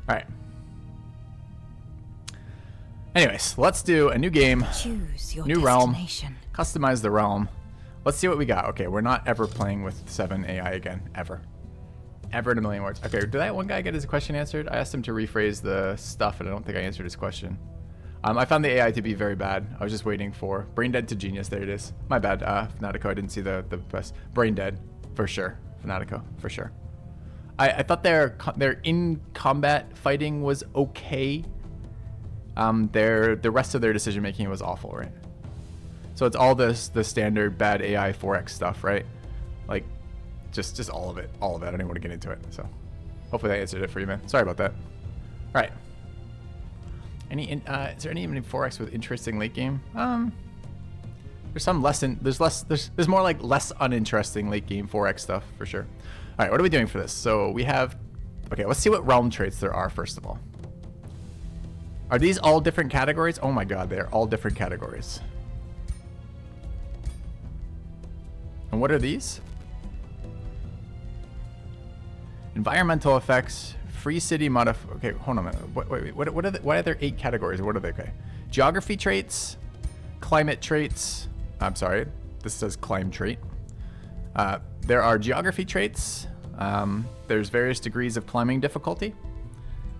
All right. Anyways, let's do a new game. Choose your new realm. destination. Customize the realm. Let's see what we got. Okay, we're not ever playing with 7 AI again. Ever. Ever in a million words. Okay, did that one guy get his question answered? I asked him to rephrase the stuff, and I don't think I answered his question. I found the AI to be very bad. I was just waiting for brain dead to genius. There it is. My bad, Fanatico. I didn't see the best. Brain dead, for sure. Fanatico, for sure. I thought their in combat fighting was okay. The rest of their decision making was awful, right? So it's all the standard bad AI 4X stuff, right? Like, just all of it. All of it. I don't even want to get into it. So hopefully that answered it for you, man. Sorry about that. All right. Is there any 4X with interesting late game? There's some there's more like less uninteresting late game 4X stuff for sure. All right, what are we doing for this? So we have, okay, let's see what realm traits there are first of all. Are these all different categories? Oh my god, they're all different categories. And what are these? Environmental effects, free city okay, hold on a minute. What are there 8 categories? What are they? Okay. Geography traits, climate traits. I'm sorry, this says climb trait. There are geography traits. There's various degrees of climbing difficulty.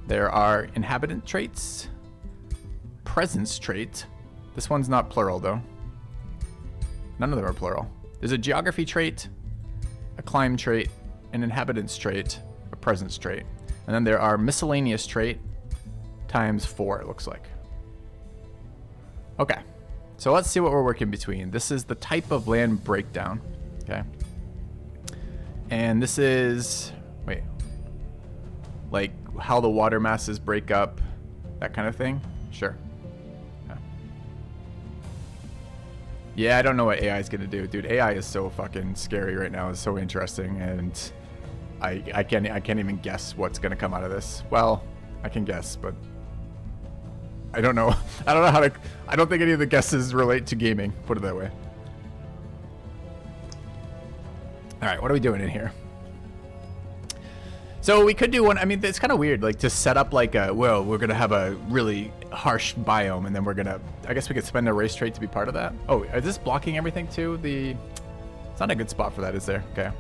There are inhabitant traits, presence trait. This one's not plural though. None of them are plural. There's a geography trait, a climb trait, an inhabitants trait, a presence trait. And then there are miscellaneous trait times 4, it looks like. Okay, so let's see what we're working between. This is the type of land breakdown, okay? And this is, wait, like how the water masses break up, that kind of thing? Sure. Yeah, I don't know what AI is gonna do, dude. AI is so fucking scary right now. It's so interesting, and I can't even guess what's gonna come out of this. Well, I can guess, but I don't know. I don't know how to. I don't think any of the guesses relate to gaming. Put it that way. All right, what are we doing in here? So we could do one. I mean, it's kind of weird, like to set up like a, well, we're gonna have a really harsh biome, and then we're gonna. I guess we could spend a race trait to be part of that. Oh, is this blocking everything too? It's not a good spot for that, is there? Okay.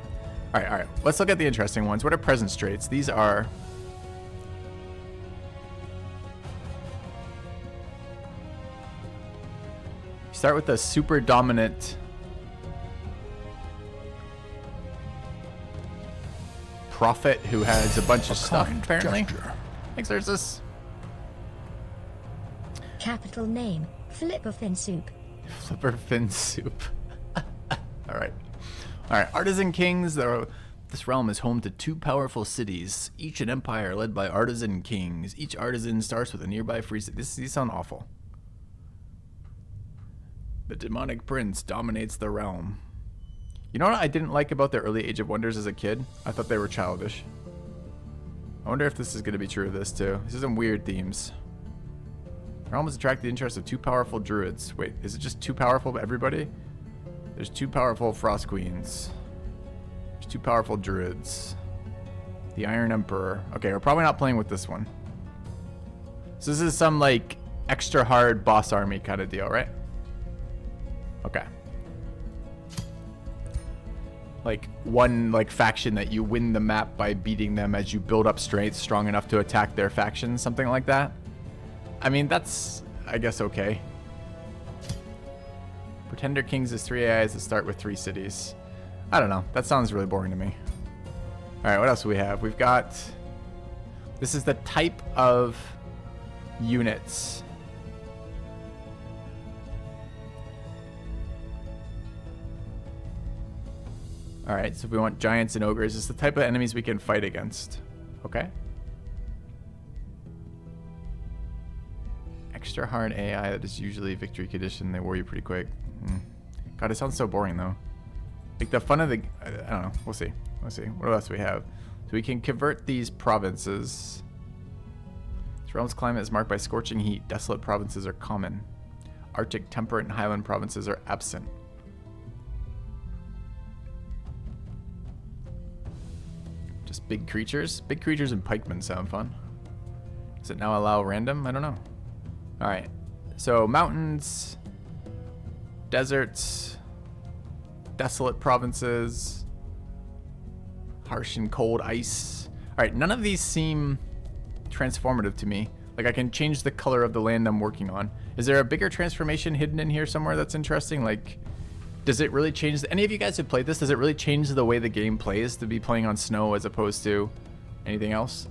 All right. Let's look at the interesting ones. What are presence traits? These are. Start with a super dominant. Prophet who has a bunch of stuff, apparently. Gesture. Thanks, there's this. Capital name, Flipper Fin Soup. Flipper Fin Soup. Alright. Artisan Kings. This realm is home to 2 powerful cities, each an empire led by artisan kings. Each artisan starts with a nearby free city. These sound awful. The demonic prince dominates the realm. You know what I didn't like about the early Age of Wonders as a kid? I thought they were childish. I wonder if this is going to be true of this too. These are some weird themes. Realm has attracted the interest of 2 powerful druids. Wait, is it just 2 powerful to everybody? There's 2 powerful frost queens. There's 2 powerful druids. The Iron Emperor. Okay, we're probably not playing with this one. So this is some like extra hard boss army kind of deal, right? Okay. Like one like faction that you win the map by beating them as you build up strength strong enough to attack their faction, something like that. I mean, that's, I guess, okay. Pretender Kings is 3 AIs that start with 3 cities. I don't know. That sounds really boring to me. All right, what else do we have? We've got, this is the type of units. All right, so if we want giants and ogres, it's the type of enemies we can fight against. Okay. Extra hard AI that is usually victory condition. They wore you pretty quick. God, it sounds so boring though. Like the fun of the, I don't know. We'll see. Let's see. What else do we have? So we can convert these provinces. This realm's climate is marked by scorching heat. Desolate provinces are common. Arctic, temperate, and highland provinces are absent. Just big creatures. Big creatures and pikemen sound fun. Does it now allow random? I don't know. All right. So mountains, deserts, desolate provinces, harsh and cold ice. All right. None of these seem transformative to me. Like I can change the color of the land I'm working on. Is there a bigger transformation hidden in here somewhere that's interesting? Like, does it really change? Any of you guys who played this, does it really change the way the game plays to be playing on snow as opposed to anything else?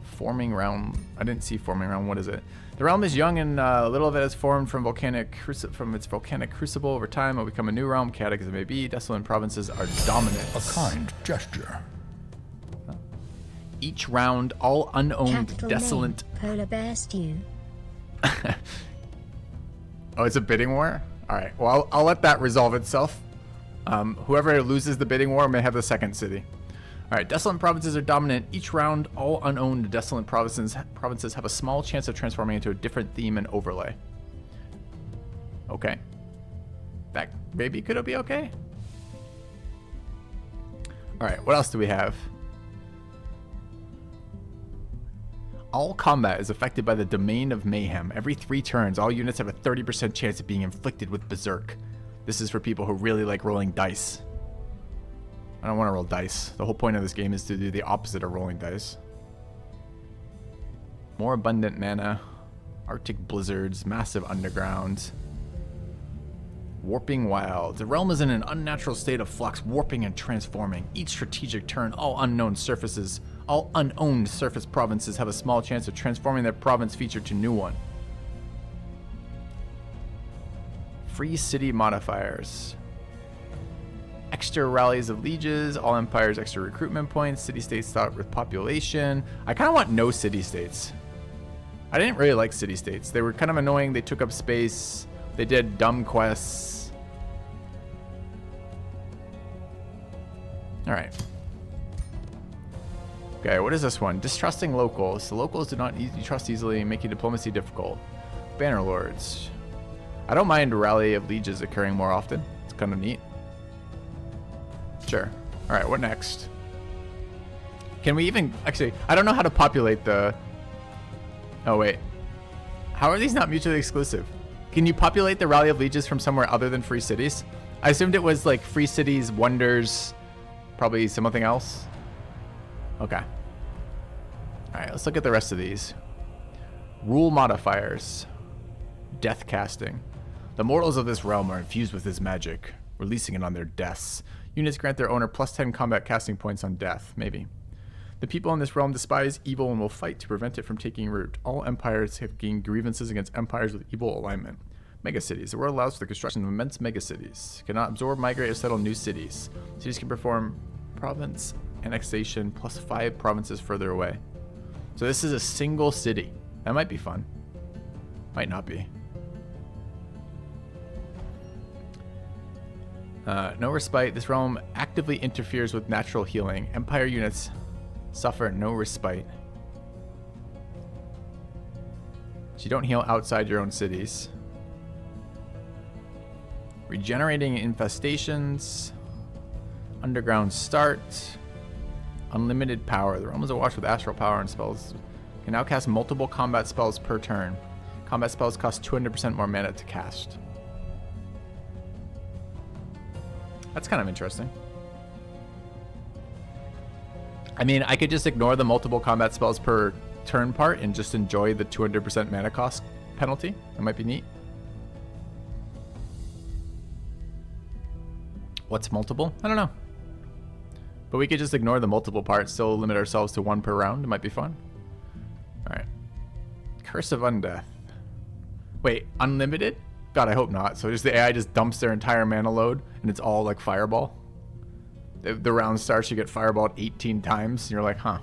Forming realm. I didn't see forming realm. What is it? The realm is young and little of it has formed from its volcanic crucible. Over time, it will become a new realm, chaotic as it may be. Desolate provinces are dominant. A kind gesture. Each round, all unowned, Capital desolate. name, Polar bear stew. Oh, it's a bidding war? All right. Well, I'll let that resolve itself. Whoever loses the bidding war may have the second city. All right. Desolate provinces are dominant. Each round, all unowned desolate provinces have a small chance of transforming into a different theme and overlay. Okay. That maybe could it be okay? All right. What else do we have? All combat is affected by the Domain of Mayhem. Every 3 turns, all units have a 30% chance of being inflicted with Berserk. This is for people who really like rolling dice. I don't want to roll dice. The whole point of this game is to do the opposite of rolling dice. More abundant mana. Arctic blizzards. Massive underground. Warping Wild. The realm is in an unnatural state of flux, warping and transforming. Each strategic turn, all unowned surface provinces have a small chance of transforming their province feature to new one. Free city modifiers. Extra rallies of lieges, all empires extra recruitment points, city-states start with population. I kind of want no city-states. I didn't really like city-states. They were kind of annoying. They took up space. They did dumb quests. All right. Okay, what is this one? Distrusting locals. The locals do not trust easily, making diplomacy difficult. Banner lords. I don't mind rally of lieges occurring more often. It's kind of neat. Sure. All right, what next? Can we even... Actually, I don't know how to populate the... Oh, wait. How are these not mutually exclusive? Can you populate the rally of lieges from somewhere other than free cities? I assumed it was like free cities, wonders, probably something else. Okay. All right, let's look at the rest of these. Rule modifiers. Death casting. The mortals of this realm are infused with this magic, releasing it on their deaths. Units grant their owner plus 10 combat casting points on death, maybe. The people in this realm despise evil and will fight to prevent it from taking root. All empires have gained grievances against empires with evil alignment. Megacities. The world allows for the construction of immense megacities. Cannot absorb, migrate, or settle new cities. Cities can perform province annexation plus 5 provinces further away. So this is a single city. That might be fun. Might not be. No respite. This realm actively interferes with natural healing. Empire units suffer no respite. So you don't heal outside your own cities. Regenerating infestations. Underground start. Unlimited power. The realm is awash with astral power and spells. Can now cast multiple combat spells per turn. Combat spells cost 200% more mana to cast. That's kind of interesting. I mean, I could just ignore the multiple combat spells per turn part and just enjoy the 200% mana cost penalty. That might be neat. What's multiple? I don't know. But we could just ignore the multiple parts, still limit ourselves to 1 per round. It might be fun. All right. Curse of Undeath. Wait, unlimited? God, I hope not. So just the AI just dumps their entire mana load and it's all like fireball. The round starts, you get fireballed 18 times and you're like, huh.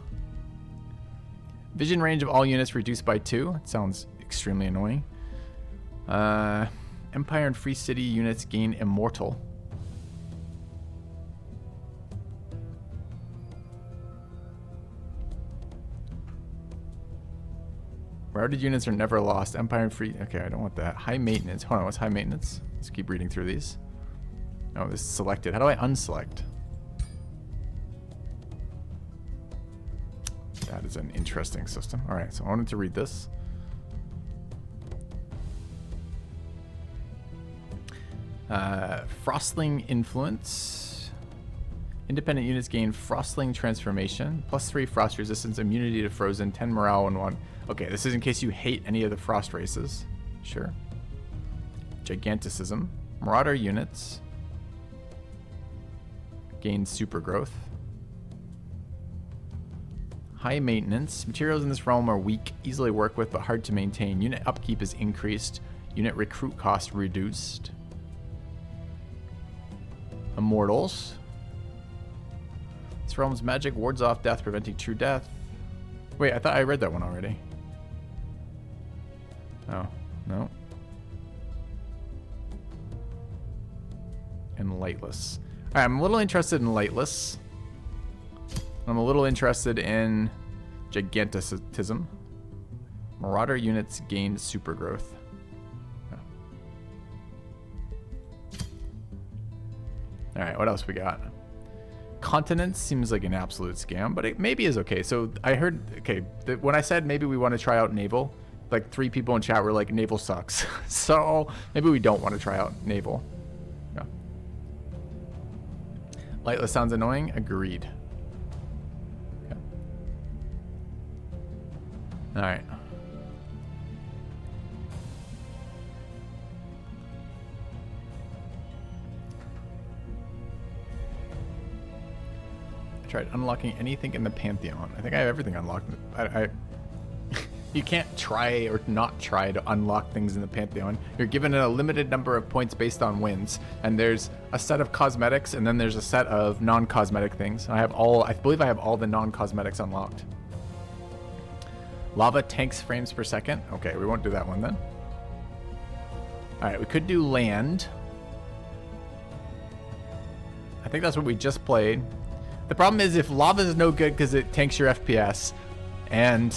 Vision range of all units reduced by 2. It sounds extremely annoying. Empire and Free City units gain immortal. Routed units are never lost. Empire and Free... Okay, I don't want that. High maintenance. Hold on, what's high maintenance? Let's keep reading through these. Oh, this is selected. How do I unselect? That is an interesting system. All right, so I wanted to read this. Frostling influence. Independent units gain Frostling transformation. +3 frost resistance, immunity to frozen, 10 morale, and 1. Okay, this is in case you hate any of the frost races. Sure. Giganticism. Marauder units gain super growth. High maintenance. Materials in this realm are weak, easily worked with, but hard to maintain. Unit upkeep is increased. Unit recruit cost reduced. Immortals. This realm's magic wards off death, preventing true death. Wait, I thought I read that one already. Oh, no. And Lightless. Alright, I'm a little interested in Lightless. I'm a little interested in Giganticism. Marauder units gain super growth. Alright, what else we got? Continents seems like an absolute scam, but it maybe is okay. So I heard, okay, when I said maybe we want to try out Naval, like 3 people in chat were like, Naval sucks. So maybe we don't want to try out Naval. Yeah. Lightless sounds annoying. Agreed. Okay. Alright. Tried unlocking anything in the Pantheon. I think I have everything unlocked. You can't try or not try to unlock things in the Pantheon. You're given a limited number of points based on wins, and there's a set of cosmetics, and then there's a set of non-cosmetic things. I believe I have all the non-cosmetics unlocked. Lava tanks frames per second. Okay, we won't do that one then. All right, we could do land. I think that's what we just played. The problem is if lava is no good because it tanks your FPS, and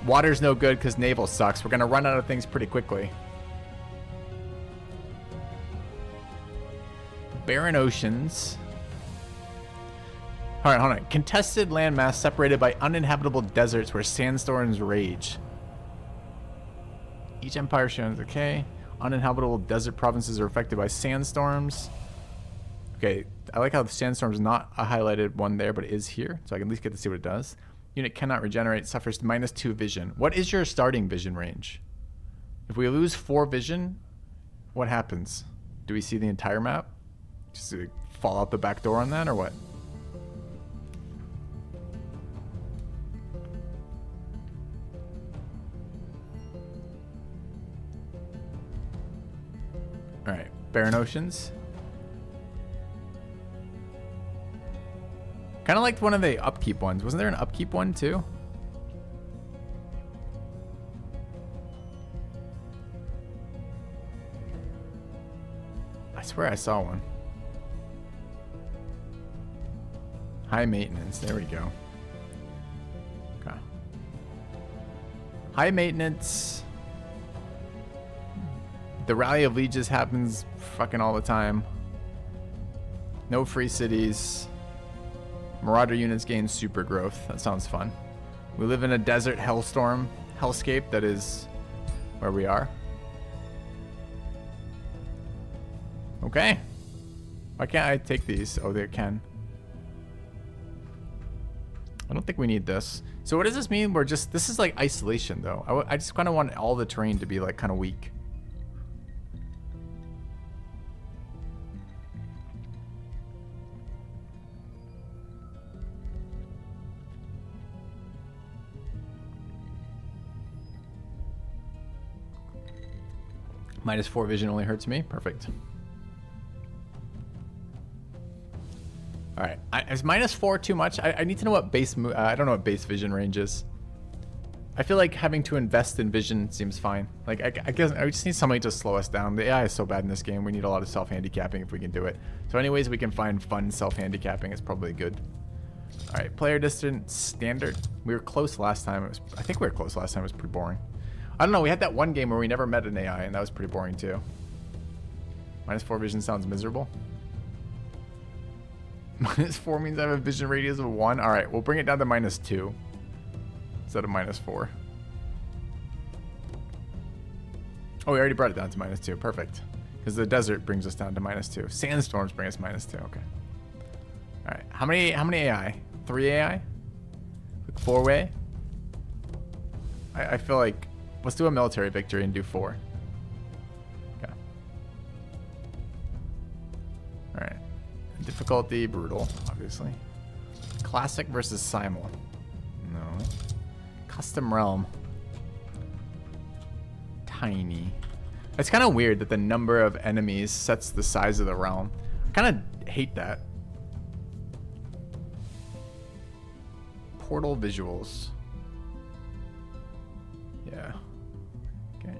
water's no good because naval sucks, we're going to run out of things pretty quickly. Barren oceans. All right, hold on. Contested landmass separated by uninhabitable deserts where sandstorms rage. Each empire shows, okay. Uninhabitable desert provinces are affected by sandstorms. Okay, I like how the sandstorm is not a highlighted one there, but it is here, so I can at least get to see what it does. Unit cannot regenerate, suffers -2 vision. What is your starting vision range? If we lose 4 vision, what happens? Do we see the entire map? Just fall out the back door on that, or what? All right, barren oceans. Kind of liked one of the upkeep ones. Wasn't there an upkeep one too? I swear I saw one. High maintenance. There we go. Okay. High maintenance. The Rally of Lieges happens fucking all the time. No free cities. Marauder units gain super growth. That sounds fun. We live in a desert hellscape that is where we are. Okay. Why can't I take these? Oh, they can. I don't think we need this. So what does this mean? This is like isolation though. I just kind of want all the terrain to be like kind of weak. -4 vision only hurts me. Perfect. All right. Is -4 too much? I need to know what base... I don't know what base vision range is. I feel like having to invest in vision seems fine. Like, I guess I just need somebody to slow us down. The AI is so bad in this game. We need a lot of self-handicapping if we can do it. So anyways we can find fun self-handicapping is probably good. All right. Player distance standard. We were close last time. I think we were close last time. It was pretty boring. I don't know, we had that one game where we never met an AI, and that was pretty boring too. -4 vision sounds miserable. -4 means I have a vision radius of 1. Alright, we'll bring it down to -2. instead of -4. Oh, we already brought it down to -2. Perfect. Because the desert brings us down to -2. Sandstorms bring us -2. Okay. All right. How many AI? 3 AI? Like 4-way? I feel like let's do a military victory and do 4. Okay. All right. Difficulty brutal, obviously. Classic versus simul. No. Custom realm. Tiny. It's kind of weird that the number of enemies sets the size of the realm. I kind of hate that. Portal visuals. Yeah. Okay.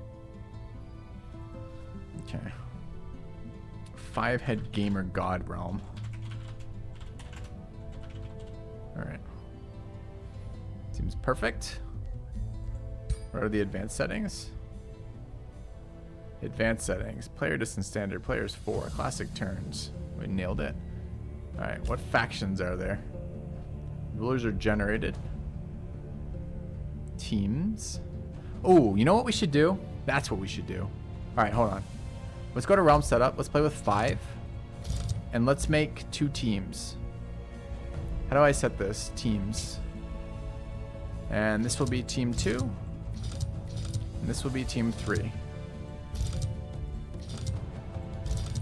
Okay. 5-head gamer god realm. All right. Seems perfect. What are the advanced settings? Advanced settings. Player distance standard. Players 4. Classic turns. We nailed it. All right. What factions are there? Rulers are generated. Teams. Oh, you know what we should do? That's what we should do. All right, hold on. Let's go to realm setup. Let's play with 5. And let's make 2 teams. How do I set this? Teams. And this will be team 2. And this will be team 3.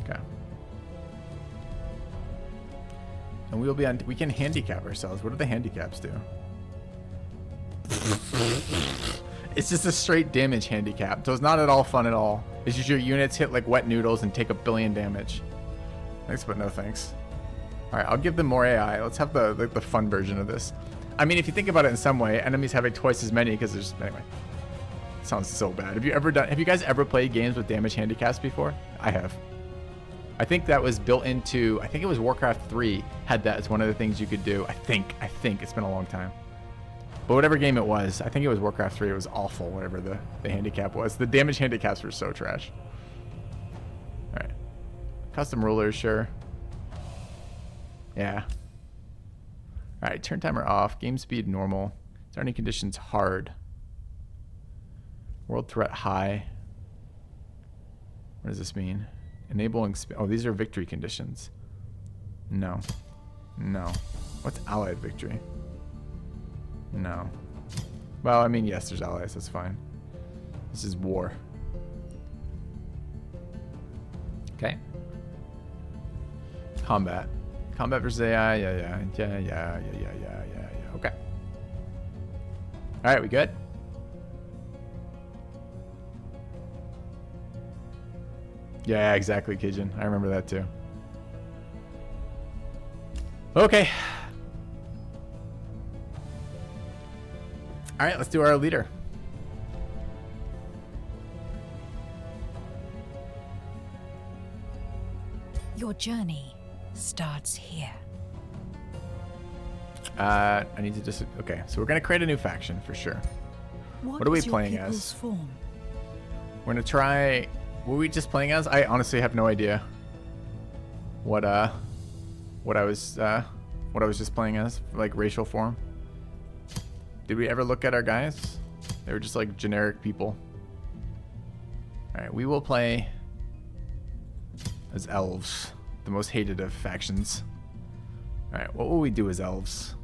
Okay. And we will be on. We can handicap ourselves. What do the handicaps do? It's just a straight damage handicap, so it's not at all fun at all. It's just your units hit like wet noodles and take 1 billion damage. Thanks, but no thanks. All right, I'll give them more AI. Let's have the fun version of this. I mean, if you think about it in some way, enemies having twice as many because there's anyway. Sounds so bad. Have you guys ever played games with damage handicaps before? I have. I think that was built into. I think it was Warcraft 3 had that as one of the things you could do. I think it's been a long time. But whatever game it was, I think it was Warcraft 3. It was awful, whatever the handicap was. The damage handicaps were so trash. All right. Custom rulers, sure. Yeah. All right, turn timer off. Game speed normal. Starting conditions hard. World threat high. What does this mean? Enabling... Oh, these are victory conditions. No. No. What's allied victory? No. Well, I mean, yes, there's allies. That's fine. This is war. Okay. Combat. Combat versus AI. Yeah. Okay. All right, we good? Yeah, exactly, Kijin. I remember that too. Okay. All right, let's do our leader. Your journey starts here. I need to just... Okay, so we're going to create a new faction for sure. What are we playing as? Form? We're going to try... What were we just playing as? I honestly have no idea what I was just playing as, like racial form. Did we ever look at our guys? They were just like generic people. All right, we will play as elves, the most hated of factions. All right, what will we do as elves?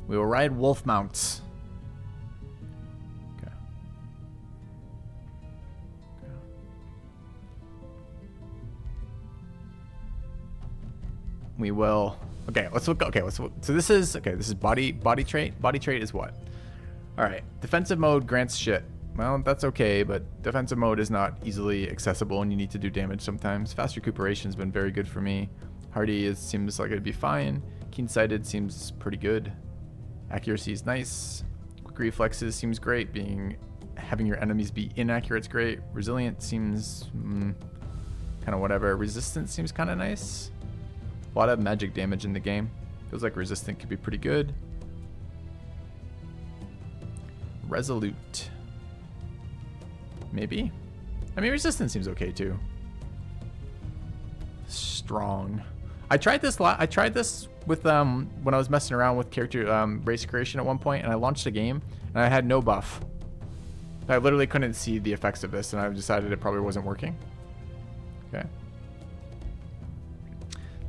We will ride wolf mounts. Okay. We will. Okay, let's look. Okay, let's look. So this is body trait. Body trait is what? All right, defensive mode grants shit. Well, that's okay, but defensive mode is not easily accessible, and you need to do damage sometimes. Fast recuperation has been very good for me. Hardy seems like it'd be fine. Keen-sighted seems pretty good. Accuracy is nice. Quick reflexes seems great. Having your enemies be inaccurate is great. Resilient seems kind of whatever. Resistance seems kind of nice. A lot of magic damage in the game. Feels like resistant could be pretty good. Resolute. Maybe. I mean, resistance seems okay too. Strong. I tried this with when I was messing around with character race creation at one point, and I launched a game and I had no buff. I literally couldn't see the effects of this, and I decided it probably wasn't working. Okay.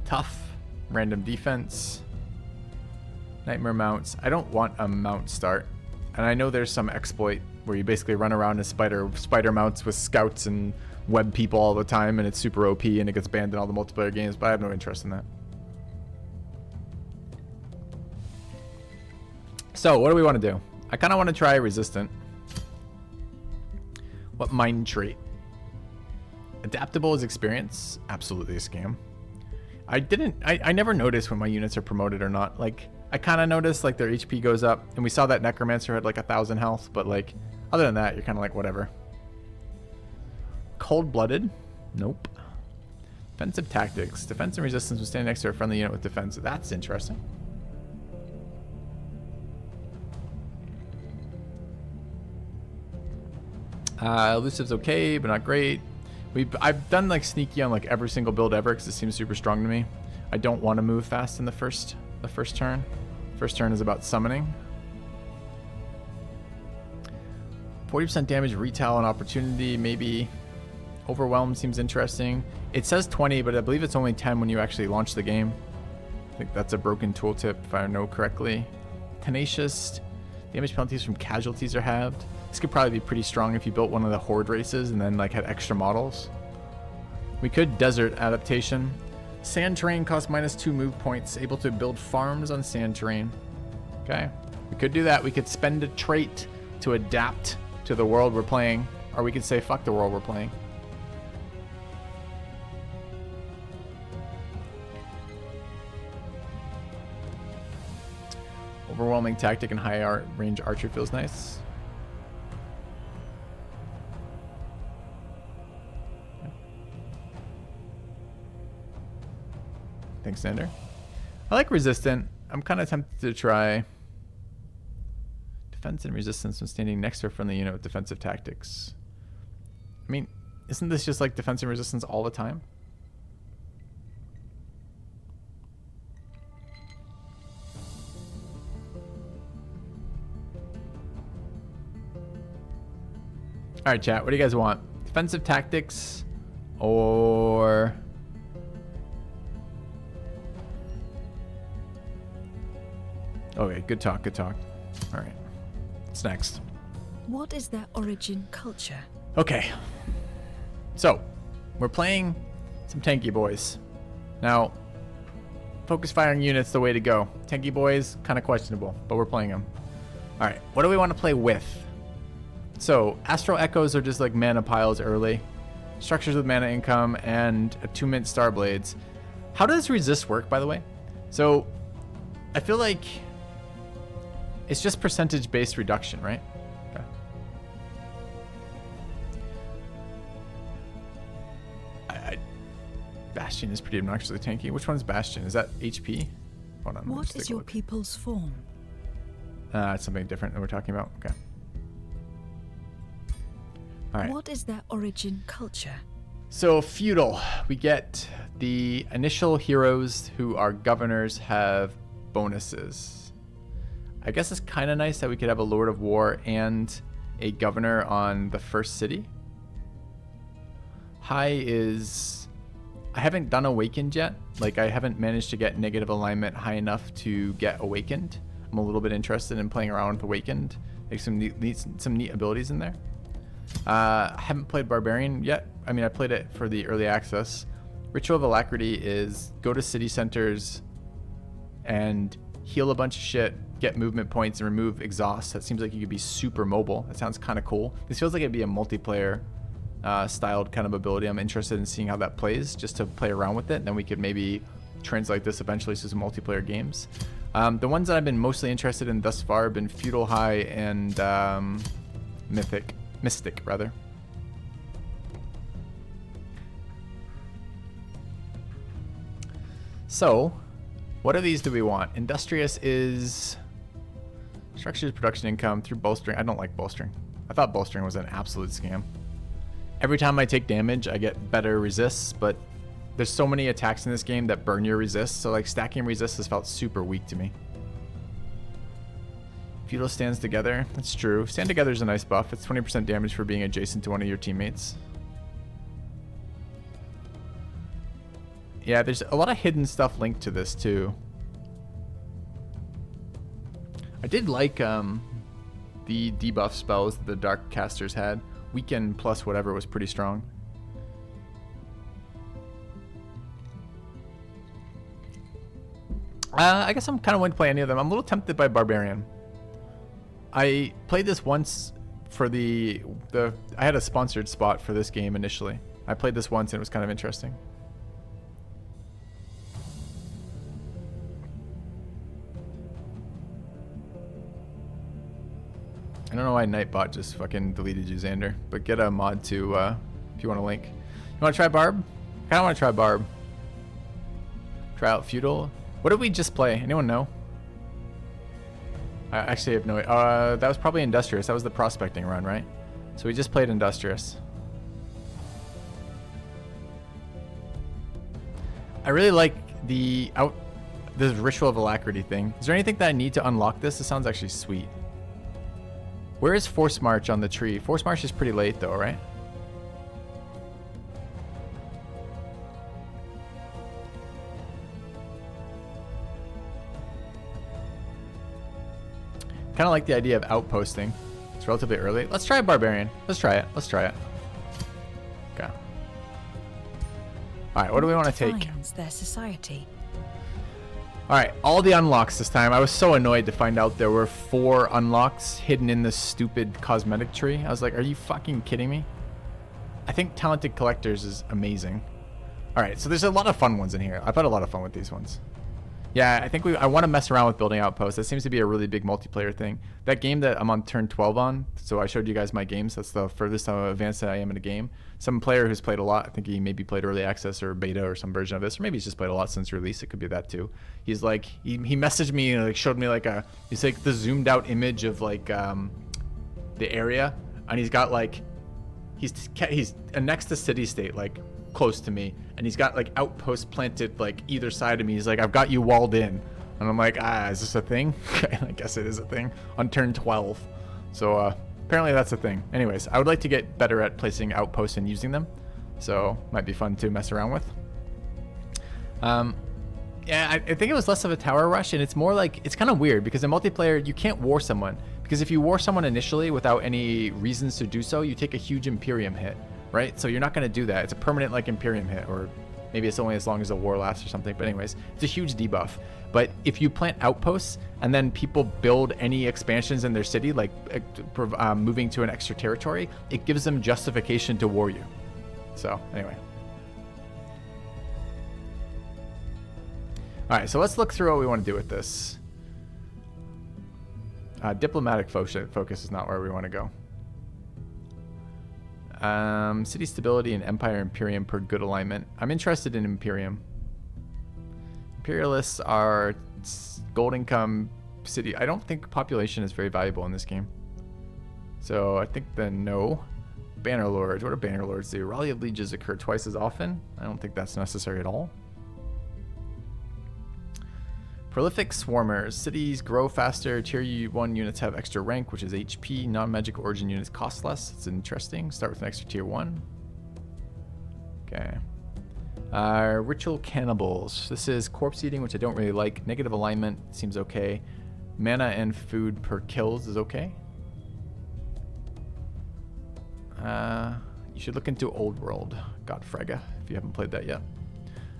Tough, random defense, nightmare mounts. I don't want a mount start, and I know there's some exploit where you basically run around as spider mounts with scouts and web people all the time, and it's super OP and it gets banned in all the multiplayer games, but I have no interest in that. So what do we want to do? I kind of want to try resistant. What mind trait? Adaptable is experience. Absolutely a scam. I never notice when my units are promoted or not. Like, I kind of noticed like their HP goes up, and we saw that Necromancer had like 1,000 health, but like other than that, you're kind of like whatever. Cold-blooded? Nope. Defensive tactics. Defense and resistance when standing next to a friendly unit with defense. That's interesting. Elusive's okay, but not great. I've done like sneaky on like every single build ever because it seems super strong to me. I don't want to move fast in the first turn. First turn is about summoning. 40% damage, retail, and opportunity, maybe. Overwhelm seems interesting. It says 20, but I believe it's only 10 when you actually launch the game. I think that's a broken tooltip if I know correctly. Tenacious. Damage penalties from casualties are halved. This could probably be pretty strong if you built one of the horde races and then like had extra models. We could desert adaptation. Sand terrain costs -2 move points. Able to build farms on sand terrain. Okay. We could do that. We could spend a trait to adapt to the world we're playing. Or we could say fuck the world we're playing. Overwhelming tactic and high range archer feels nice. Thanks, Sander. I like resistant. I'm kind of tempted to try defense and resistance when standing next to a friendly unit with defensive tactics. I mean, isn't this just like defense and resistance all the time? All right, chat. What do you guys want? Defensive tactics or... Okay, good talk, good talk. All right. What's next? What is their origin culture? Okay. So, we're playing some tanky boys. Now, focus firing units the way to go. Tanky boys, kind of questionable, but we're playing them. All right, what do we want to play with? So, Astral Echoes are just like mana piles early. Structures with mana income and attunement star blades. How does resist work, by the way? So, I feel like it's just percentage-based reduction, right? Okay. Bastion is pretty obnoxiously tanky. Which one's Bastion? Is that HP? Hold on. What is your people's form? It's something different that we're talking about. Okay. All right. What is their origin culture? So feudal. We get the initial heroes who are governors have bonuses. I guess it's kind of nice that we could have a Lord of War and a governor on the first city. High is... I haven't done Awakened yet. Like, I haven't managed to get negative alignment high enough to get Awakened. I'm a little bit interested in playing around with Awakened. There's some neat abilities in there. I haven't played Barbarian yet. I mean, I played it for the early access. Ritual of Alacrity is go to city centers and heal a bunch of shit, get movement points, and remove exhaust. That seems like you could be super mobile. That sounds kind of cool. This feels like it'd be a multiplayer styled kind of ability. I'm interested in seeing how that plays, just to play around with it. Then we could maybe translate this eventually to some multiplayer games. The ones that I've been mostly interested in thus far have been Feudal High and Mystic, rather. So, what of these do we want? Industrious is structures production income through bolstering. I don't like bolstering. I thought bolstering was an absolute scam. Every time I take damage, I get better resists, but there's so many attacks in this game that burn your resist, so like stacking resist has felt super weak to me. Feudal stands together. That's true. Stand together is a nice buff. It's 20% damage for being adjacent to one of your teammates. Yeah, there's a lot of hidden stuff linked to this too. I did like the debuff spells that the Dark Casters had. Weaken plus whatever was pretty strong. I guess I'm kind of willing to play any of them. I'm a little tempted by Barbarian. I played this once for I had a sponsored spot for this game initially. I played this once and it was kind of interesting. I don't know why Nightbot just fucking deleted you, Xander, but get a mod to if you want to link. You want to try Barb? I kind of want to try Barb. Try out Feudal. What did we just play? Anyone know? I actually have no idea. That was probably Industrious. That was the prospecting run, right? So we just played Industrious. I really like this Ritual of Alacrity thing. Is there anything that I need to unlock this? This sounds actually sweet. Where is Force March on the tree? Force March is pretty late though, right? Kind of like the idea of outposting. It's relatively early. Let's try Barbarian. Let's try it. Let's try it. Okay. All right, what do we want to take? Defines their society. All right, all the unlocks this time. I was so annoyed to find out there were 4 unlocks hidden in this stupid cosmetic tree. I was like, are you fucking kidding me? I think Talented Collectors is amazing. All right, so there's a lot of fun ones in here. I've had a lot of fun with these ones. Yeah, I think I want to mess around with building outposts. That seems to be a really big multiplayer thing. That game that I'm on turn 12 on, so I showed you guys my games. That's the furthest advanced that I am in a game. Some player who's played a lot, I think he maybe played early access or beta or some version of this, or maybe he's just played a lot since release. It could be that too. He's like, he messaged me and like showed me like he's like the zoomed out image of like the area, and he's got like, he's next to city state, like close to me, and he's got like outposts planted like either side of me. He's like, I've got you walled in, and I'm like, is this a thing? I guess it is a thing on turn 12. So apparently that's a thing. Anyways, I would like to get better at placing outposts and using them, so might be fun to mess around with. Yeah, I think it was less of a tower rush, and it's more like, it's kind of weird because in multiplayer you can't war someone, because if you war someone initially without any reasons to do so, you take a huge Imperium hit, right? So you're not going to do that. It's a permanent like Imperium hit, or maybe it's only as long as the war lasts or something, but anyways, it's a huge debuff. But if you plant outposts and then people build any expansions in their city, like moving to an extra territory, it gives them justification to war you. So anyway. All right, so let's look through what we want to do with this. Diplomatic focus is not where we want to go. City stability and Empire Imperium per good alignment. I'm interested in Imperium. Imperialists are gold income city. I don't think population is very valuable in this game. So I think the no. Banner Lords. What do Banner Lords do? Rally of Lieges occur twice as often. I don't think that's necessary at all. Prolific Swarmers. Cities grow faster. Tier 1 units have extra rank, which is HP. Non-magic origin units cost less. It's interesting. Start with an extra tier 1. Okay. Ritual Cannibals. This is corpse eating, which I don't really like. Negative alignment seems okay. Mana and food per kills is okay. You should look into Old World. Godfrega, if you haven't played that yet.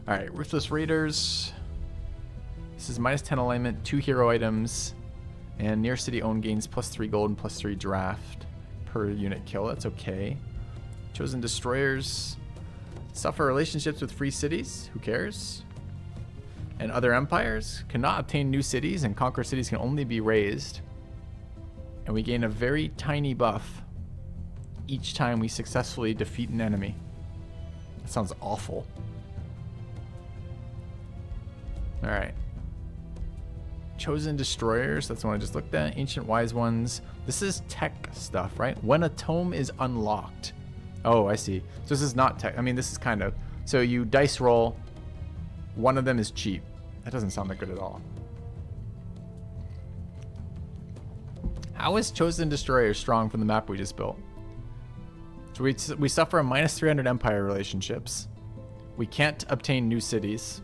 Alright, Ruthless Raiders. This is minus 10 alignment, 2 hero items, and near city own gains plus 3 gold and plus 3 draft per unit kill. That's okay. Chosen Destroyers suffer relationships with free cities. Who cares? And other empires cannot obtain new cities, and conquer cities can only be raised. And we gain a very tiny buff each time we successfully defeat an enemy. That sounds awful. All right. Chosen Destroyers, that's the one I just looked at. Ancient Wise Ones. This is tech stuff, right? When a tome is unlocked. Oh, I see. So this is not tech. I mean, this is kind of. So you dice roll. One of them is cheap. That doesn't sound that good at all. How is Chosen Destroyer strong from the map we just built? So we suffer a minus 300 Empire relationships. We can't obtain new cities.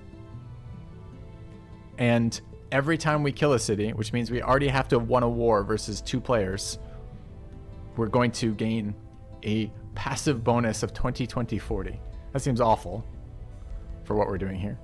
And every time we kill a city, which means we already have to have won a war versus 2 players, we're going to gain a passive bonus of 20-20-40. That seems awful for what we're doing here.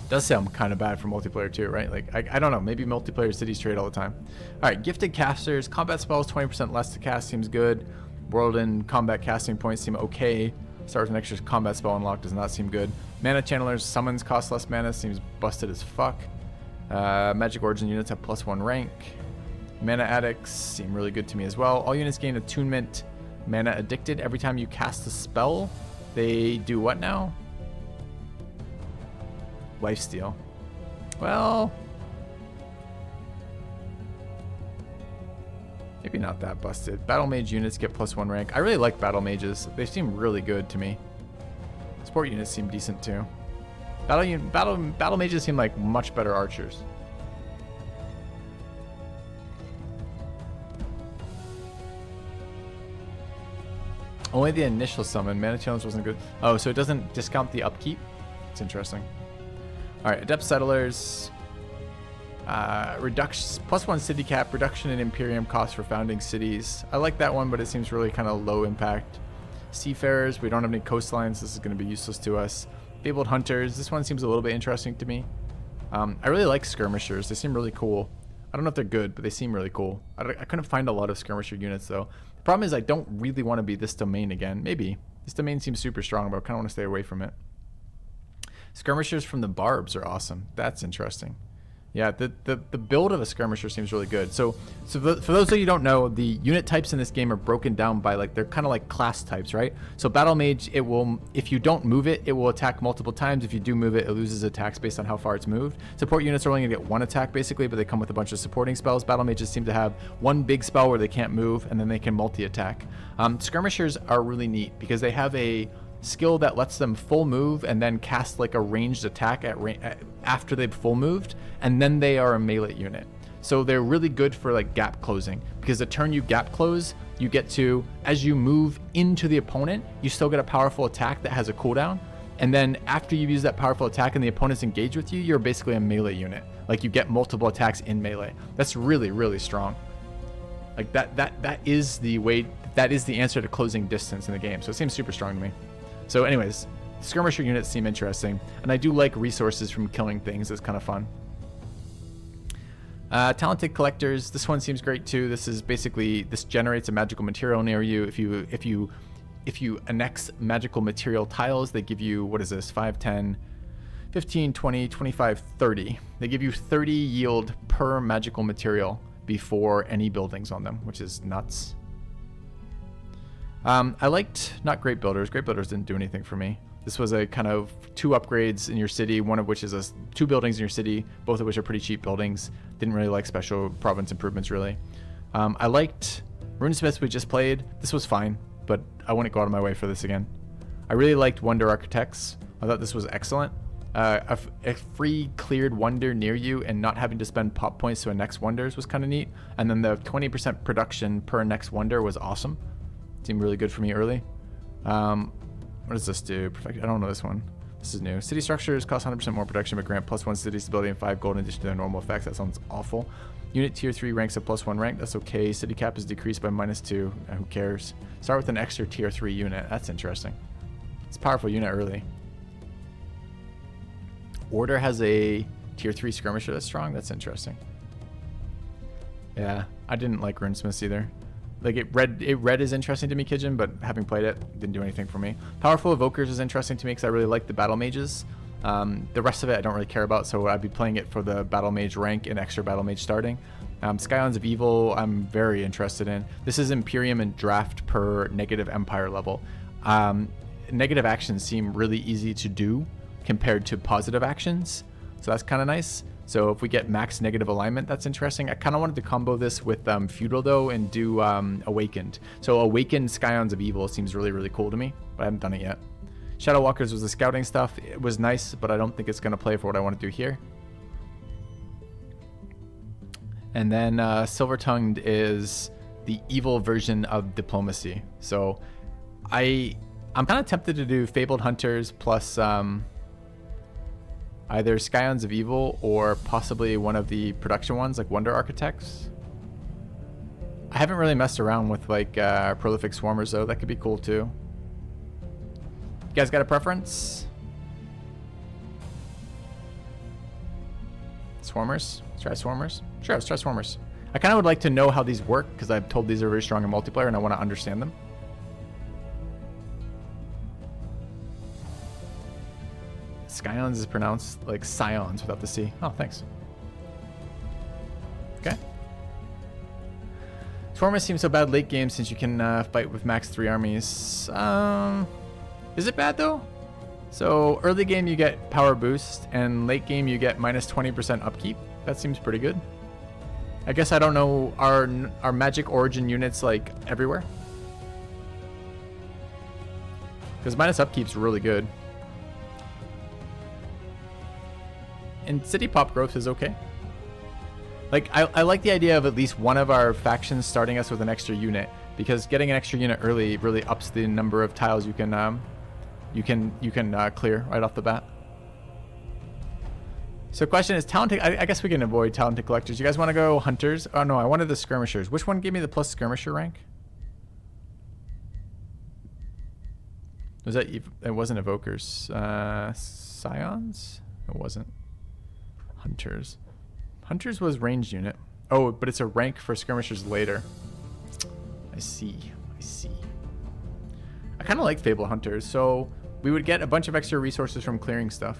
Does sound kind of bad for multiplayer too, right? Like, I don't know. Maybe multiplayer cities trade all the time. All right, gifted casters. Combat spells 20% less to cast seems good. World and combat casting points seem okay. Start with an extra combat spell unlock does not seem good. Mana channelers, summons cost less mana, seems busted as fuck. Magic origin units have +1 rank. Mana addicts seem really good to me as well. All units gain attunement. Mana addicted. Every time you cast a spell, they do what now? Lifesteal. Well, maybe not that busted. Battle mage units get +1 rank. I really like battle mages. They seem really good to me. Support units seem decent too. Battle mages seem like much better archers. Only the initial summon. Mana challenge wasn't good. Oh, so it doesn't discount the upkeep? It's interesting. Alright, Adept Settlers. Reduction, +1 city cap, reduction in Imperium cost for founding cities. I like that one, but it seems really kind of low impact. Seafarers, we don't have any coastlines. This is going to be useless to us. Fabled Hunters, this one seems a little bit interesting to me. I really like Skirmishers. They seem really cool. I don't know if they're good, but they seem really cool. I couldn't find a lot of Skirmisher units, though. The problem is I don't really want to be this domain again. Maybe. This domain seems super strong, but I kind of want to stay away from it. Skirmishers from the Barbs are awesome. That's interesting. Yeah, the build of a skirmisher seems really good. So for those of you who don't know, the unit types in this game are broken down by, like, they're kind of like class types, right? So battle mage, it will, if you don't move it, it will attack multiple times. If you do move it, it loses attacks based on how far it's moved. Support units are only gonna get 1 attack basically, but they come with a bunch of supporting spells. Battle mages seem to have 1 big spell where they can't move, and then they can multi-attack. Skirmishers are really neat because they have a skill that lets them full move and then cast like a ranged attack after they've full moved, and then they are a melee unit. So they're really good for like gap closing, because the turn you gap close, you get to, as you move into the opponent, you still get a powerful attack that has a cooldown, and then after you've used that powerful attack and the opponent's engaged with you, you're basically a melee unit. Like, you get multiple attacks in melee. That's really, really strong. Like that is the way, that is the answer to closing distance in the game. So it seems super strong to me. So anyways, skirmisher units seem interesting, and I do like resources from killing things. It's kind of fun. Talented collectors. This one seems great too. This is basically, this generates a magical material near you. If you annex magical material tiles, they give you, what is this? 5, 10, 15, 20, 25, 30. They give you 30 yield per magical material before any buildings on them, which is nuts. I liked not Great Builders. Great Builders didn't do anything for me. This was a kind of 2 upgrades in your city, one of which is 2 buildings in your city, both of which are pretty cheap buildings. Didn't really like special province improvements, really. I liked Runesmiths we just played. This was fine, but I wouldn't go out of my way for this again. I really liked Wonder Architects. I thought this was excellent. A free cleared wonder near you and not having to spend pop points to annex wonders was kind of neat. And then the 20% production per next wonder was awesome. Seemed really good for me early. What does this do? Perfect. I don't know this one. This is new. City structures cost 100% more production, but grant +1 city stability and 5 gold in addition to their normal effects. That sounds awful. Unit tier 3 ranks at +1 rank. That's okay. City cap is decreased by -2. Who cares? Start with an extra tier 3 unit. That's interesting. It's a powerful unit early. Order has a tier 3 skirmisher that's strong. That's interesting. Yeah, I didn't like Runesmiths either. Like, it read is interesting to me, Kijin, but having played it, didn't do anything for me. Powerful Evokers is interesting to me because I really like the Battle Mages. The rest of it I don't really care about, so I'd be playing it for the Battle Mage rank and extra Battle Mage starting. Scions of Evil I'm very interested in. This is Imperium and draft per negative Empire level. Negative actions seem really easy to do compared to positive actions, so that's kind of nice. So if we get max negative alignment, that's interesting. I kind of wanted to combo this with Feudal, though, and do Awakened. So Awakened Scions of Evil seems really, really cool to me, but I haven't done it yet. Shadow Walkers was the scouting stuff. It was nice, but I don't think it's going to play for what I want to do here. And then Silver Tongued is the evil version of diplomacy. So I'm kind of tempted to do Fabled Hunters plus either Scions of Evil or possibly one of the production ones like Wonder Architects. I haven't really messed around with like Prolific Swarmers though. That could be cool too. You guys got a preference? Swarmers? Let's try Swarmers. Sure, let's try Swarmers. I kind of would like to know how these work because I'm told these are very strong in multiplayer and I want to understand them. Scions is pronounced like Scions without the C. Oh, thanks. Okay. Swarmers seems so bad late game since you can fight with max 3 armies. Is it bad though? So early game you get power boost and late game you get minus 20% upkeep. That seems pretty good. I guess I don't know, are magic origin units like everywhere? Because minus upkeep's really good. And city pop growth is okay. Like I like the idea of at least one of our factions starting us with an extra unit, because getting an extra unit early really ups the number of tiles you can clear right off the bat. So question is talented. I guess we can avoid talented collectors. You guys want to go hunters? Oh no, I wanted the skirmishers. Which one gave me the plus skirmisher rank? Was that? It wasn't evokers. Scions? It wasn't. Hunters. Hunters was ranged unit. Oh, but it's a rank for skirmishers later. I see. I see. I kind of like Fabled Hunters, so we would get a bunch of extra resources from clearing stuff.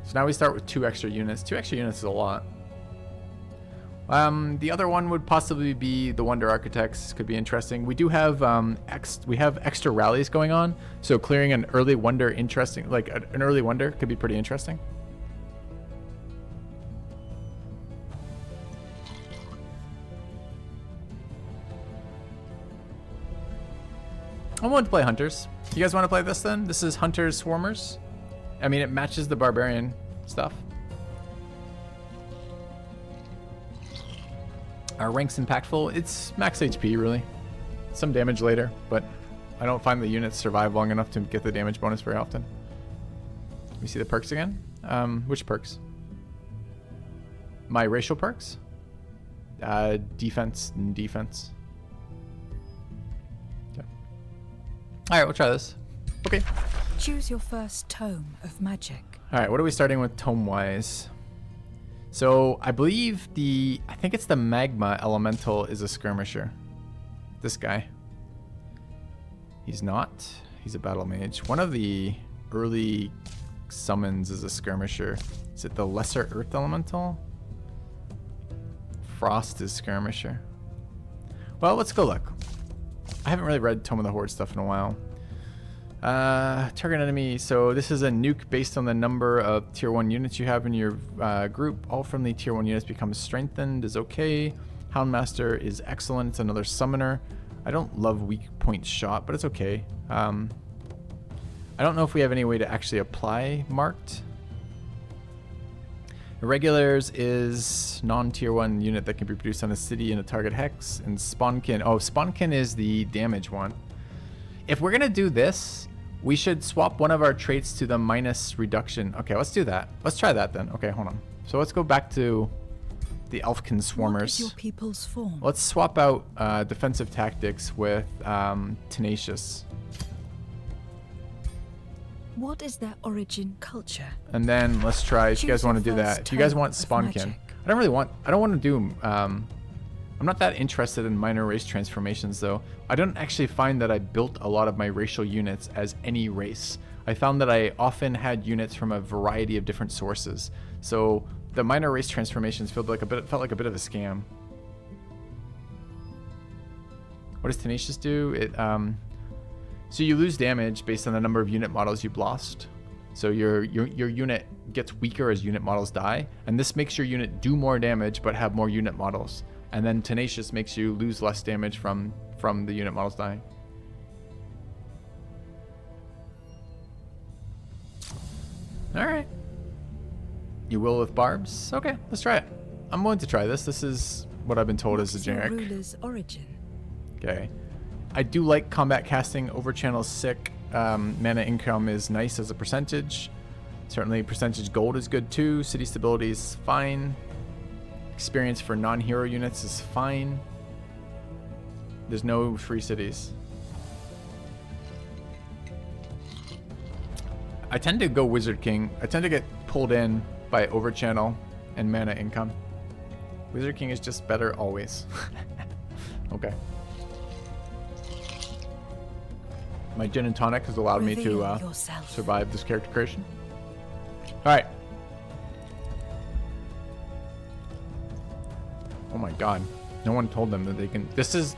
So now we start with 2 extra units. 2 extra units is a lot. The other one would possibly be the Wonder Architects. Could be interesting. We do have extra rallies going on, so clearing an early wonder interesting, like an early wonder could be pretty interesting. I want to play Hunters. You guys want to play this then? This is Hunters Swarmers. I mean, it matches the Barbarian stuff. Our rank's impactful. It's max HP, really. Some damage later, but I don't find the units survive long enough to get the damage bonus very often. Let me see the perks again. Which perks? My racial perks? Defense and defense. Okay. All right, we'll try this. Okay. Choose your first tome of magic. All right, what are we starting with tome-wise? So I believe I think it's the Magma Elemental is a skirmisher. This guy. He's not. He's a battle mage. One of the early summons is a skirmisher. Is it the Lesser Earth Elemental? Frost is skirmisher. Well, let's go look. I haven't really read Tome of the Horde stuff in a while. Target enemy. So this is a nuke based on the number of tier 1 units you have in your group. All friendly tier 1 units become strengthened is okay. Houndmaster is excellent. It's another summoner. I don't love weak point shot, but it's okay. I don't know if we have any way to actually apply marked. Irregulars is non-tier 1 unit that can be produced on a city in a target hex. And Spawnkin. Oh, Spawnkin is the damage one. If we're going to do this, we should swap one of our traits to the minus reduction. Okay, let's do that. Let's try that then. Okay, hold on. So let's go back to the Elfkin Swarmers. What is your people's form? Let's swap out defensive tactics with Tenacious. What is their origin culture? And then let's try, if you guys want to do that. If you guys want Spawnkin. Spawnkin. I don't want to do, I'm not that interested in minor race transformations though. I don't actually find that I built a lot of my racial units as any race. I found that I often had units from a variety of different sources. So the minor race transformations felt like a bit of a scam. What does Tenacious do? It so you lose damage based on the number of unit models you've lost. So your unit gets weaker as unit models die, and this makes your unit do more damage but have more unit models. And then Tenacious makes you lose less damage from the unit models dying. Alright. You will with barbs? Okay, let's try it. I'm willing to try this. This is what I've been told is a generic. What's your ruler's origin? Okay. I do like combat casting. Over channel sick. Mana income is nice as a percentage. Certainly percentage gold is good too. City stability is fine. Experience for non-hero units is fine. There's no free cities. I tend to go Wizard King. I tend to get pulled in by overchannel and mana income. Wizard King is just better always. Okay. My gin and tonic has allowed me to survive this character creation. Alright. Oh my god. No one told them that they can... This is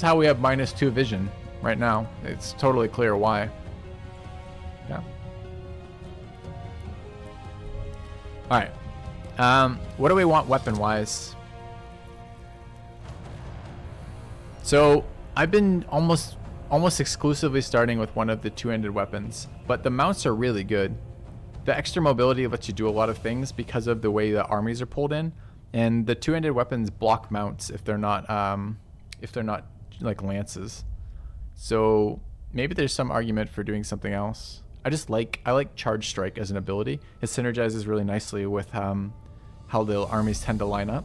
how we have -2 vision right now. It's totally clear why. Yeah. Alright. What do we want weapon-wise? So, I've been almost exclusively starting with one of the two-handed weapons, but the mounts are really good. The extra mobility lets you do a lot of things because of the way the armies are pulled in, and the two-handed weapons block mounts if they're not like lances. So maybe there's some argument for doing something else. I like charge strike as an ability. It synergizes really nicely with how the armies tend to line up.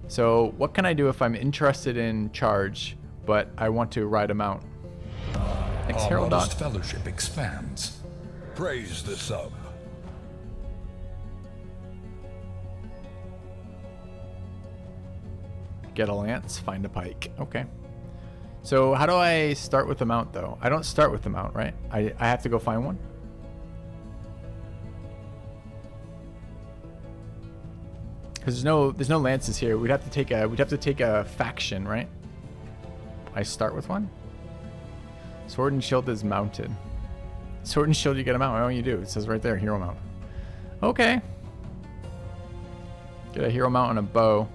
So what can I do if I'm interested in charge, but I want to ride a mount? Our modest fellowship expands. Praise the sub. Get a lance, find a pike. Okay. So how do I start with the mount though? I don't start with the mount, right? I have to go find one. Because there's no lances here. We'd have to take a faction, right? I start with one. Sword and shield is mounted. Sword and shield, you get a mount. Oh, you do. It says right there, hero mount. Okay. Get a hero mount and a bow.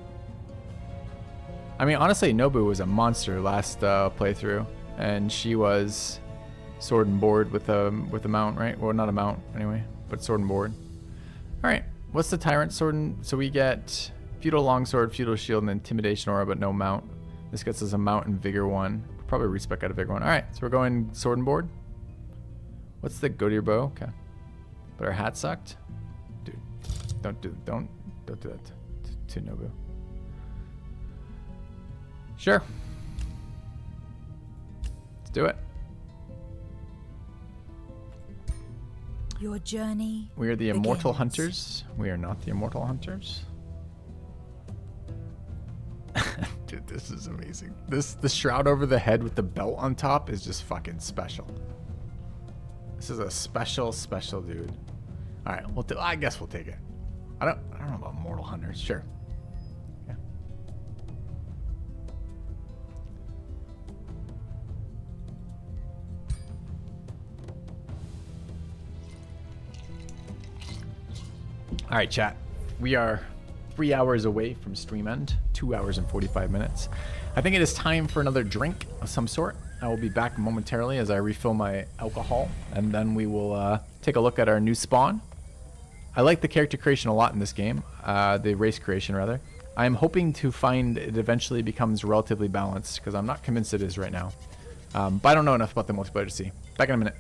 I mean, honestly, Nobu was a monster last playthrough, and she was sword and board with a mount, right? Well, not a mount anyway, but sword and board. All right. What's the tyrant sword? So we get feudal longsword, feudal shield, and intimidation aura, but no mount. This gets us a mount and vigor 1. Probably respec out of vigor 1. All right, so we're going sword and board. What's the go to your bow? Okay, but our hat sucked. Dude, don't do that to Nobu. Sure. Let's do it. Your journey. We are the immortal begins. Hunters. We are not the immortal hunters. Dude, this is amazing. The shroud over the head with the belt on top is just fucking special. This is a special dude. All right, I guess we'll take it. I don't know about mortal hunters. Sure. Yeah. All right, chat. We are 3 hours away from stream end. 2 hours and 45 minutes. I think it is time for another drink of some sort. I will be back momentarily as I refill my alcohol, and then we will take a look at our new spawn. I like the character creation a lot in this game, the race creation rather. I'm hoping to find it eventually becomes relatively balanced, because I'm not convinced it is right now. But I don't know enough about the multiplayer to see. Back in a minute.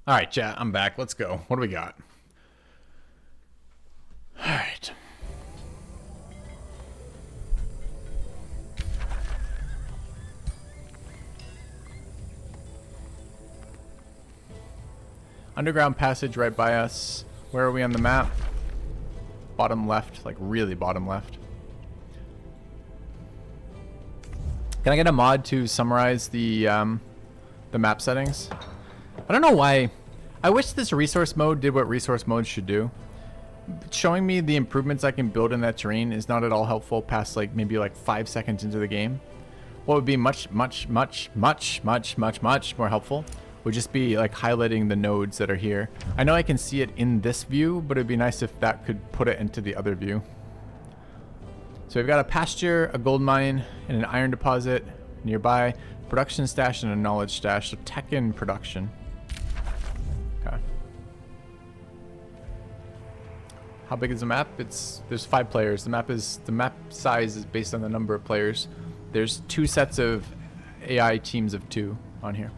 All right, chat, I'm back. Let's go. What do we got? All right. Underground passage right by us. Where are we on the map? Bottom left, like really bottom left. Can I get a mod to summarize the map settings? I don't know why. I wish this resource mode did what resource mode should do. Showing me the improvements I can build in that terrain is not at all helpful past like maybe like 5 seconds into the game. What would be much more helpful would just be like highlighting the nodes that are here. I know I can see it in this view, but it'd be nice if that could put it into the other view. So we've got a pasture, a gold mine, and an iron deposit nearby, production stash and a knowledge stash. So tech and production. Okay. How big is the map? There's 5 players. The map size is based on the number of players. There's 2 sets of AI teams of 2 on here.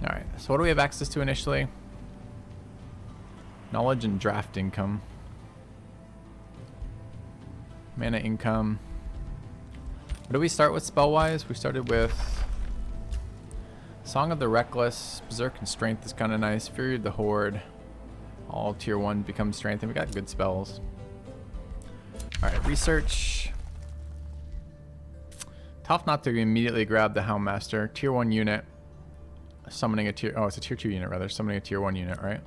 All right. So what do we have access to initially? Knowledge and draft income. Mana income. What do we start with spell-wise? We started with Song of the Reckless. Berserk and Strength is kind of nice. Fury of the Horde. All tier 1 becomes Strength, and we got good spells. Alright, research. Tough not to immediately grab the Houndmaster. Tier 1 unit. Summoning a tier... Oh, it's a tier 2 unit, rather. Summoning a tier 1 unit, right?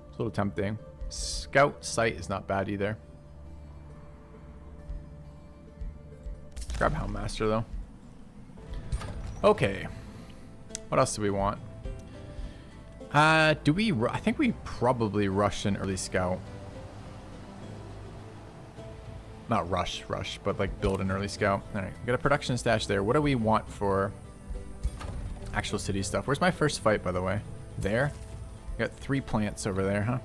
It's a little tempting. Scout Sight is not bad either. Grab Houndmaster, though. Okay. What else do we want? Do we... I think we probably rush an early scout. Not rush, but like build an early scout. Alright, got a production stash there. What do we want for actual city stuff? Where's my first fight, by the way? There? Got 3 plants over there, huh?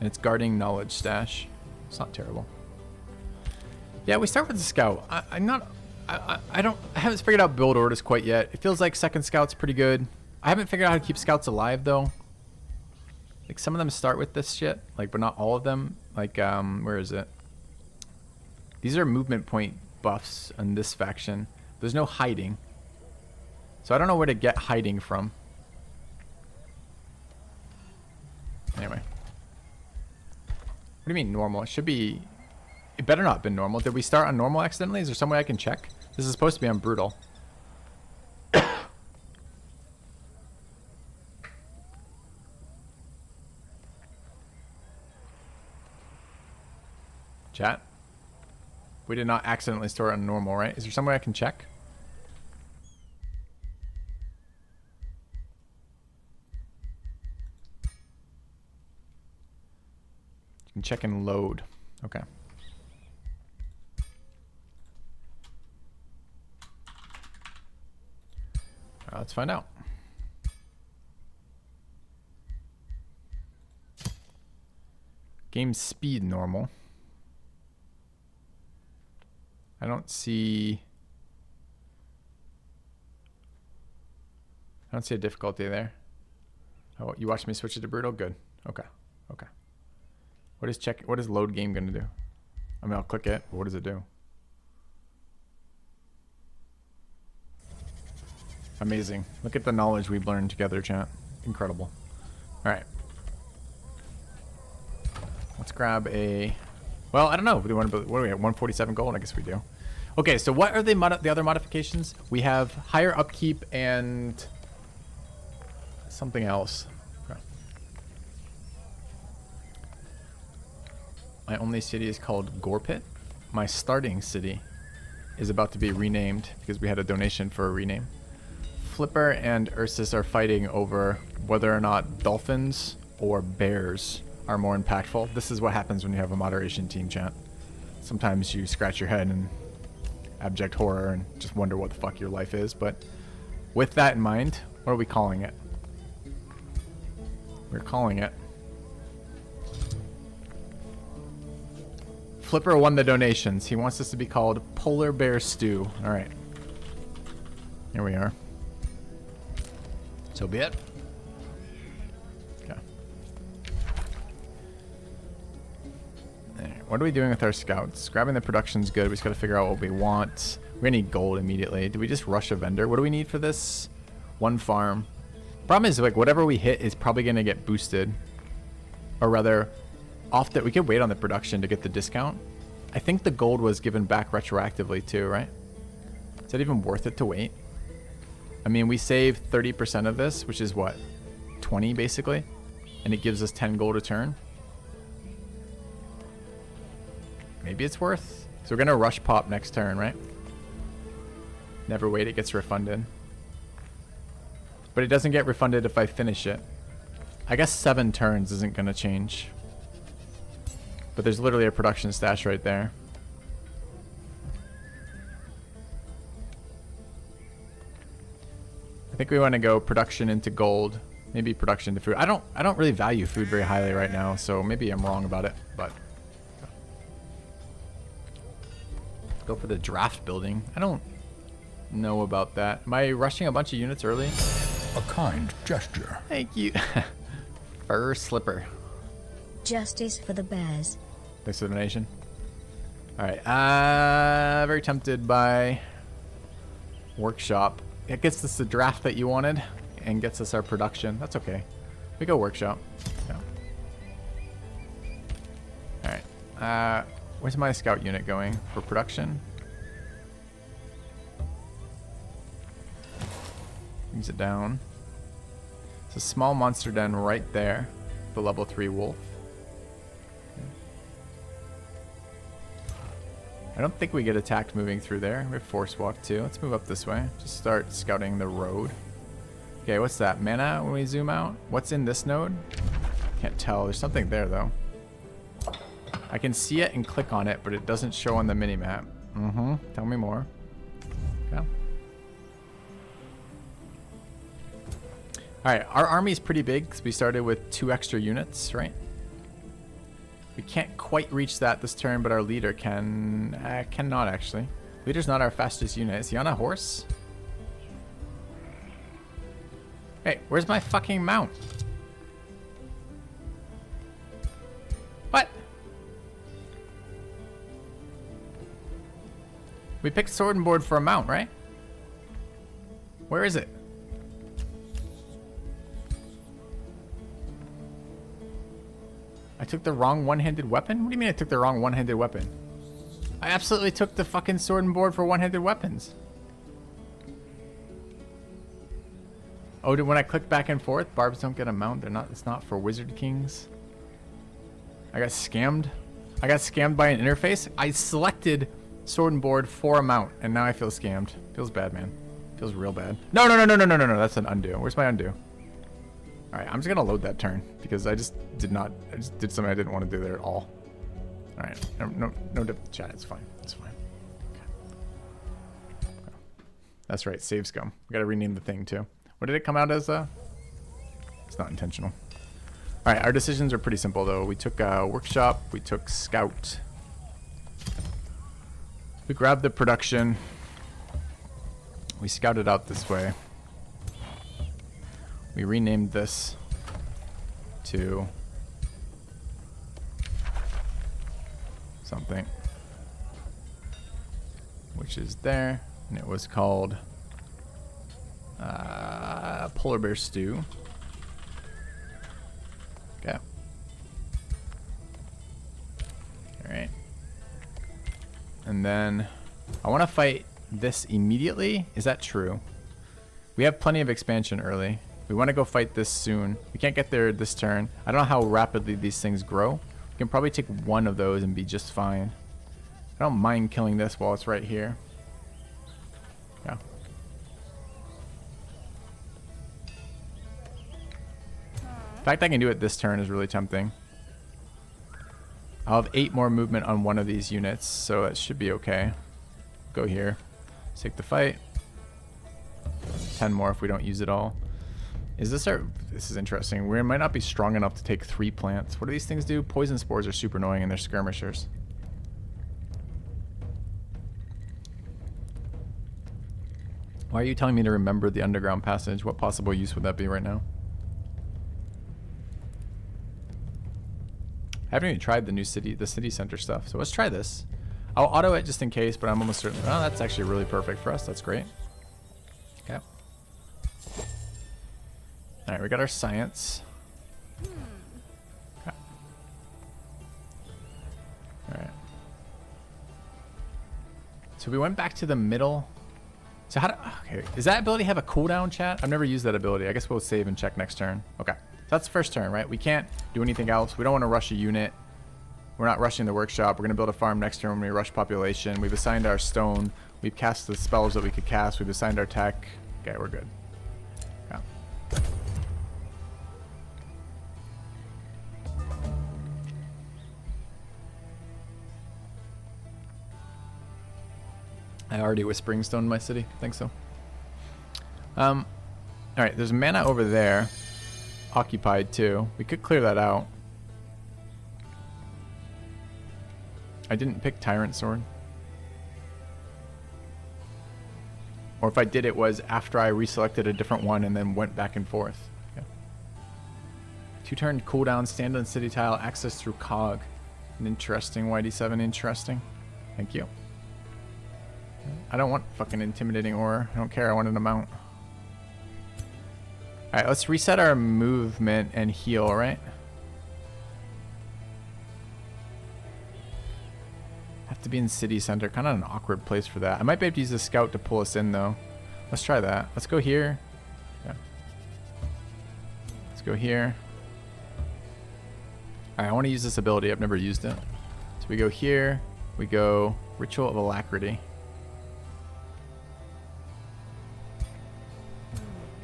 And it's guarding knowledge stash. It's not terrible. Yeah, we start with the scout. I haven't figured out build orders quite yet. It feels like second scout's pretty good. I haven't figured out how to keep scouts alive, though. Like, some of them start with this shit, like, but not all of them. Like, where is it? These are movement point buffs on this faction. There's no hiding. So I don't know where to get hiding from. Anyway. What do you mean normal? It should be... It better not have been normal. Did we start on normal accidentally? Is there some way I can check? This is supposed to be on brutal. Chat? We did not accidentally store it on normal, right? Is there some way I can check? You can check and load. Okay. Let's find out. Game speed normal. I don't see a difficulty there. Oh, you watched me switch it to brutal? Good. Okay. Okay. What is load game gonna do? I mean, I'll click it, but what does it do? Amazing. Look at the knowledge we've learned together, chat. Incredible. Alright. Let's grab a... Well, I don't know. Do we want to build, what do we have? 147 gold? I guess we do. Okay, so what are the other modifications? We have higher upkeep and something else. Okay. My only city is called Gorpit. My starting city is about to be renamed because we had a donation for a rename. Flipper and Ursus are fighting over whether or not dolphins or bears are more impactful. This is what happens when you have a moderation team, chat. Sometimes you scratch your head in abject horror and just wonder what the fuck your life is. But with that in mind, what are we calling it? We're calling it... Flipper won the donations. He wants this to be called Polar Bear Stew. Alright. Here we are. So be it. what are we doing with our scouts? Grabbing the production's good. We just got to figure out what we want. We're going to need gold immediately. Do we just rush a vendor? What do we need for this? One farm. Problem is, like, whatever we hit is probably going to get boosted. Or rather, off that we could wait on the production to get the discount. I think the gold was given back retroactively too, right? Is that even worth it to wait? I mean, we save 30% of this, which is what? 20 basically? And it gives us 10 gold a turn. Maybe it's worth. So we're going to rush pop next turn, right? Never wait, it gets refunded. But it doesn't get refunded if I finish it. I guess 7 turns isn't going to change. But there's literally a production stash right there. I think we want to go production into gold. Maybe production to food. I don't really value food very highly right now, so maybe I'm wrong about it, but go for the draft building. I don't know about that. Am I rushing a bunch of units early? A kind gesture. Thank you. Fur slipper. Justice for the bears. Thanks for the donation. Alright, very tempted by workshop. It gets us the draft that you wanted and gets us our production. That's okay. We go workshop. Yeah. Alright, where's my scout unit going for production? Brings it down. It's a small monster den right there. The level 3 wolf. I don't think we get attacked moving through there. We have force walk too. Let's move up this way. Just start scouting the road. Okay, what's that? Mana when we zoom out? What's in this node? Can't tell. There's something there though. I can see it and click on it, but it doesn't show on the minimap. Tell me more. Okay. Alright, our army's pretty big because we started with 2 extra units, right? We can't quite reach that this turn, but our leader can. Cannot actually. Leader's not our fastest unit. Is he on a horse? Hey, where's my fucking mount? What? We picked sword and board for a mount, right? Where is it? I took the wrong one-handed weapon? What do you mean I took the wrong one-handed weapon? I absolutely took the fucking sword and board for one-handed weapons. Oh, when I click back and forth, barbs don't get a mount. They're not. It's not for wizard kings. I got scammed. I got scammed by an interface. I selected sword and board for a mount, and now I feel scammed. Feels bad, man. Feels real bad. No. That's an undo. Where's my undo? All right, I'm just gonna load that turn because I just did something I didn't want to do there at all. All right, no chat. It's fine. It's fine. Okay. That's right. Save scum. We gotta rename the thing too. What did it come out as? It's not intentional. All right, our decisions are pretty simple though. We took workshop. We took scout. We grabbed the production. We scouted out this way. We renamed this to something, which is there, and it was called Polar Bear Stew. Okay. All right. And then I want to fight this immediately. Is that true? We have plenty of expansion early. We want to go fight this soon. We can't get there this turn. I don't know how rapidly these things grow. We can probably take one of those and be just fine. I don't mind killing this while it's right here. Yeah. The fact I can do it this turn is really tempting. I'll have 8 more movement on one of these units, so that should be okay. Go here. Let's take the fight. 10 more if we don't use it all. Is this our... This is interesting. We might not be strong enough to take 3 plants. What do these things do? Poison spores are super annoying and they're skirmishers. Why are you telling me to remember the underground passage? What possible use would that be right now? I haven't even tried the city center stuff. So let's try this. I'll auto it just in case, but I'm almost certain. Oh, that's actually really perfect for us. That's great. Okay. All right, we got our science. Okay. All right. So we went back to the middle. So okay, does that ability have a cooldown, chat? I've never used that ability. I guess we'll save and check next turn. Okay, so that's the first turn, right? We can't do anything else. We don't want to rush a unit. We're not rushing the workshop. We're going to build a farm next turn when we rush population. We've assigned our stone. We've cast the spells that we could cast. We've assigned our tech. Okay, we're good. Okay. I already whispering stone in my city. Think so. All right, there's mana over there. Occupied too. We could clear that out. I didn't pick Tyrant Sword. Or if I did, it was after I reselected a different one and then went back and forth. Okay. 2-turn cooldown, stand on city tile, access through cog. An interesting YD7, interesting. Thank you. I don't want fucking intimidating aura. I don't care, I want an amount. Alright, let's reset our movement and heal, right? Have to be in city center. Kind of an awkward place for that. I might be able to use the scout to pull us in though. Let's try that. Let's go here. Yeah. Let's go here. Alright, I want to use this ability. I've never used it. So we go here. We go Ritual of Alacrity.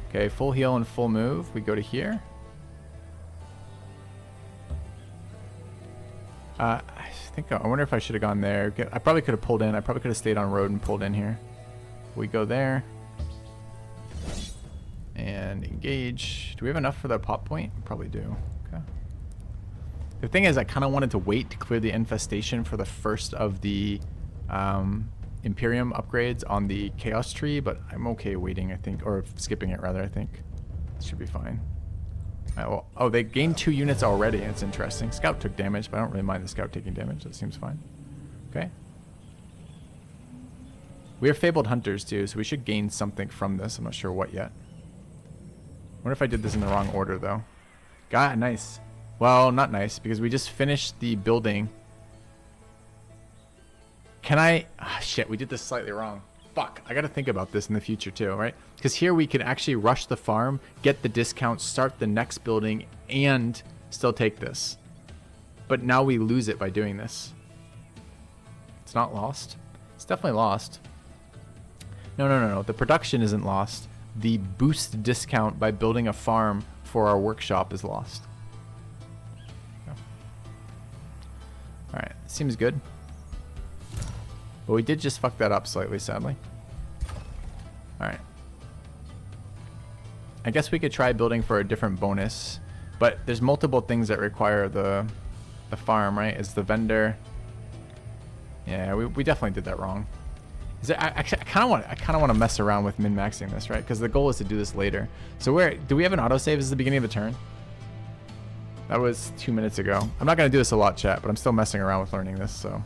Okay, full heal and full move. We go to here. I wonder if I should have gone there. I probably could have pulled in. I probably could have stayed on road and pulled in here. We go there. And engage. Do we have enough for the pop point? Probably do. Okay. The thing is, I kind of wanted to wait to clear the infestation for the first of the Imperium upgrades on the Chaos Tree, but I'm okay waiting, I think. Or skipping it, rather, I think. This should be fine. Right, well, oh, they gained 2 units already. That's interesting. Scout took damage, but I don't really mind the Scout taking damage. That seems fine. Okay. We are Fabled Hunters, too, so we should gain something from this. I'm not sure what yet. I wonder if I did this in the wrong order, though. God, nice. Well, not nice, because we just finished the building. Can I... Ah, shit, we did this slightly wrong. Fuck, I gotta think about this in the future too, right? Because here we could actually rush the farm, get the discount, start the next building, and still take this. But now we lose it by doing this. It's not lost. It's definitely lost. No. The production isn't lost. The boost discount by building a farm for our workshop is lost. Alright, seems good. But we did just fuck that up slightly, sadly. Alright. I guess we could try building for a different bonus. But there's multiple things that require the farm, right? Is the vendor... Yeah, we definitely did that wrong. Is there, I kind of want to mess around with min-maxing this, right? Because the goal is to do this later. So do we have an autosave? Is the beginning of the turn? That was 2 minutes ago. I'm not going to do this a lot, chat, but I'm still messing around with learning this, so...